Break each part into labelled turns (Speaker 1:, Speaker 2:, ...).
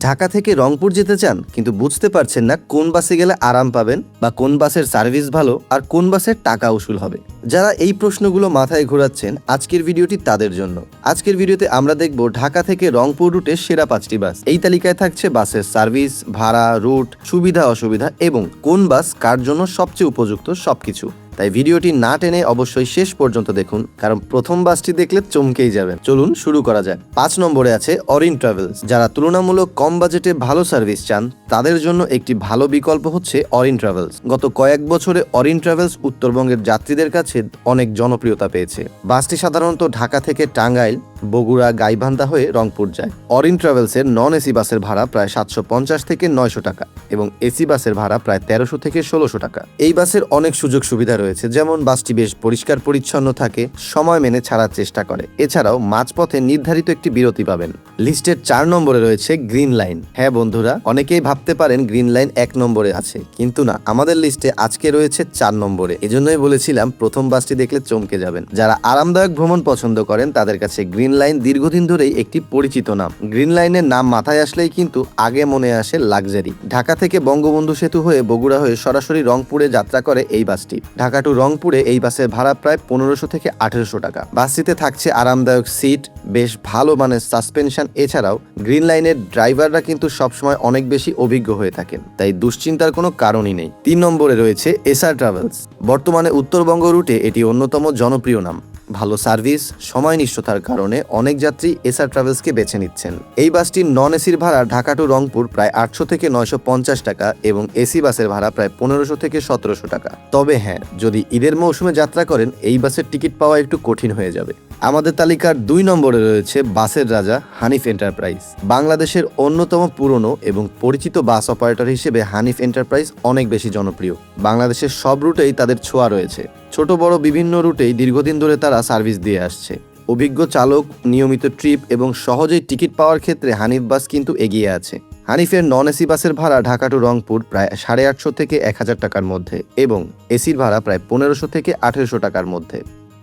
Speaker 1: ঢাকা থেকে রংপুর যেতে চান কিন্তু বুঝতে পারছেন না কোন বাসে গেলে আরাম পাবেন বা কোন বাসের সার্ভিস ভালো আর কোন বাসের টাকা উসুল হবে। যারা এই প্রশ্নগুলো মাথায় ঘোরাচ্ছেন আজকের ভিডিওটি তাদের জন্য। আজকের ভিডিওতে আমরা দেখব ঢাকা থেকে রংপুর রুটে সেরা 5টি বাস। এই তালিকায় থাকছে বাসের সার্ভিস, ভাড়া, রুট, সুবিধা অসুবিধা এবং কোন বাস কার জন্য সবচেয়ে উপযুক্ত সবকিছু। তাই ভিডিওটি না টেনে অবশ্যই শেষ পর্যন্ত দেখুন, কারণ প্রথম বাসটি দেখলে চমকেই যাবেন। চলুন শুরু করা যাক। 5 নম্বরে আছে অরিন ট্রাভেলস। যারা তুলনামূলক কম বাজেটে ভালো সার্ভিস চান তাদের জন্য একটি ভালো বিকল্প হচ্ছে অরিন ট্রাভেলস। গত কয়েক বছরে অরিন ট্রাভেলস উত্তরবঙ্গের যাত্রীদের কাছে অনেক জনপ্রিয়তা পেয়েছে। বাসটি সাধারণত ঢাকা থেকে টাঙ্গাইল, বগুড়া, গাইবান্ধা হয়ে রংপুর যায়। অরিন ট্রাভেলসের নন এসি বাসের ভাড়া প্রায় 750 থেকে 900 টাকা এবং এসি বাসের ভাড়া প্রায় 1300 থেকে 1600 টাকা। এই বাসের অনেক সুযোগ সুবিধা রয়েছে, যেমন বাসটি বেশ পরিষ্কার পরিচ্ছন্ন থাকে, সময় মেনে ছাড়ার চেষ্টা করে। এছাড়াও মাঝপথে নির্ধারিত একটি বিরতি পাবেন। লিস্টের 4 নম্বরে রয়েছে গ্রিন লাইন। হ্যাঁ বন্ধুরা, অনেকেই ভাবতে পারেন গ্রিন লাইন 1 নম্বরে আছে, কিন্তু না, আমাদের লিস্টে আজকে রয়েছে 4 নম্বরে। এজন্যই বলেছিলাম প্রথম বাসটি দেখলে চমকে যাবেন। যারা আরামদায়ক ভ্রমণ পছন্দ করেন তাদের কাছে গ্রিন লাইন দীর্ঘদিন ধরেই একটি পরিচিত নাম। গ্রিন লাইনের নাম মাথায় আসলেই কিন্তু আগে মনে আসে লাক্সারি। ঢাকা থেকে বঙ্গবন্ধু সেতু হয়ে বগুড়া হয়ে সরাসরি রংপুরে যাত্রা করে এই বাসটি। ঢাকা টু রংপুরে এই বাসের ভাড়া প্রায় 1500 থেকে 1800 টাকা। বাসটিতে থাকছে আরামদায়ক সিট, বেশ ভালো মানের সাসপেনশন। এছাড়াও গ্রিন লাইনের ড্রাইভাররা কিন্তু সবসময় অনেক বেশি অভিজ্ঞ হয়ে থাকেন, তাই দুশ্চিন্তার কোনো কারণই নেই। 3 নম্বরে রয়েছে এসআর ট্রাভেলস। বর্তমানে উত্তরবঙ্গ রুটে এটি অন্যতম জনপ্রিয় নাম। ভালো সার্ভিস, সময়নিষ্ঠতার কারণে অনেক যাত্রী এসআর ট্রাভেলসকে বেছে নিচ্ছেন। এই বাসটির নন এসির ভাড়া ঢাকা টু রংপুর প্রায় 800 থেকে 950 টাকা এবং এসি বাসের ভাড়া প্রায় 1500 থেকে 1700 টাকা। তবে হ্যাঁ, যদি ঈদের মৌসুমে যাত্রা করেন এই বাসের টিকিট পাওয়া একটু কঠিন হয়ে যাবে। আমাদের তালিকার 2 নম্বরে রয়েছে বাসের রাজা হানিফ এন্টারপ্রাইজ। বাংলাদেশের অন্যতম পুরনো এবং পরিচিত বাস অপারেটর হিসেবে হানিফ এন্টারপ্রাইজ অনেক বেশি জনপ্রিয়। বাংলাদেশের সব রুটেই তাদের ছোঁয়া রয়েছে। ছোট বড় বিভিন্ন রুটেই দীর্ঘদিন ধরে তারা সার্ভিস দিয়ে আসছে। অভিজ্ঞ চালক, নিয়মিত ট্রিপ এবং সহজেই টিকিট পাওয়ার ক্ষেত্রে হানিফ বাস কিন্তু এগিয়ে আছে। হানিফের নন এসি বাসের ভাড়া ঢাকা টু রংপুর প্রায় 850 থেকে 1000 টাকার মধ্যে এবং এসির ভাড়া প্রায় 1500 থেকে 1800 টাকার মধ্যে।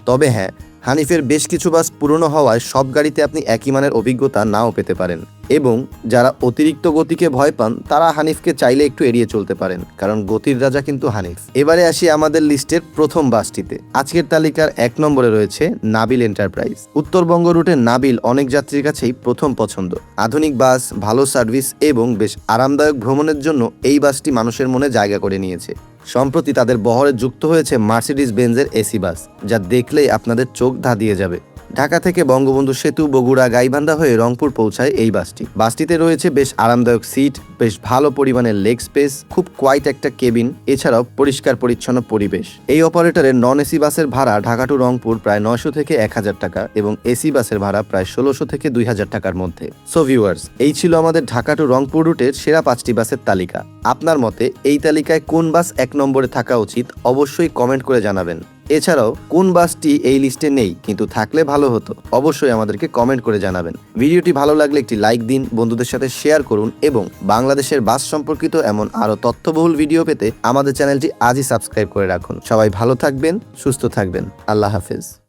Speaker 1: তবে হ্যাঁ, হানিফের বেশ কিছু বাস পুরনো হওয়ায় সব গাড়িতে আপনি একই মানের অভিজ্ঞতা নাও পেতে পারেন এবং যারা অতিরিক্ত গতিকে ভয় পান তারা হানিফকে চাইলে একটু এড়িয়ে চলতে পারেন, কারণ গতির রাজা কিন্তু হানিফ। এবারে আসি আমাদের লিস্টের প্রথম বাসটিতে। আজকের তালিকার 1 নম্বরে রয়েছে নাবিল এন্টারপ্রাইজ। উত্তরবঙ্গ রুটে নাবিল অনেক যাত্রীর কাছেই প্রথম পছন্দ। আধুনিক বাস, ভালো সার্ভিস এবং বেশ আরামদায়ক ভ্রমণের জন্য এই বাসটি মানুষের মনে জায়গা করে নিয়েছে। সম্প্রতি তাদের বহরে যুক্ত হয়েছে মার্সিডিজ বেঞ্জের এসি বাস, যা দেখলেই আপনাদের চোখ ধাঁধিয়ে যাবে। ঢাকা থেকে বঙ্গবন্ধু সেতু, বগুড়া, গাইবান্ধা হয়ে রংপুর পৌঁছায় এই বাসটি। বাসটিতে রয়েছে বেশ আরামদায়ক সিট, বেশ ভালো পরিমাণের লেগ স্পেস, খুব কোয়াইট একটা কেবিন, এছাড়াও পরিষ্কার পরিচ্ছন্ন পরিবেশ। এই অপারেটরের নন এসি বাসের ভাড়া ঢাকা টু রংপুর প্রায় 900 থেকে 1000 টাকা এবং এসি বাসের ভাড়া প্রায় 1600 থেকে 2000 টাকার মধ্যে। সো ভিউয়ার্স, এই ছিল আমাদের ঢাকা টু রংপুর রুটের সেরা 5টি বাসের তালিকা। আপনার মতে এই তালিকায় কোন বাস 1 নম্বরে থাকা উচিত অবশ্যই কমেন্ট করে জানাবেন। এছাড়াও কোন বাসটি এই লিস্টে নেই কিন্তু থাকলে ভালো হতো অবশ্যই আমাদেরকে কমেন্ট করে জানাবেন। ভিডিওটি ভালো লাগলে একটি লাইক দিন, বন্ধুদের সাথে শেয়ার করুন এবং বাংলাদেশের বাস সম্পর্কিত এমন আরো তথ্যবহুল ভিডিও পেতে আমাদের চ্যানেলটি আজই সাবস্ক্রাইব করে রাখুন। সবাই ভালো থাকবেন, সুস্থ থাকবেন। আল্লাহ হাফেজ।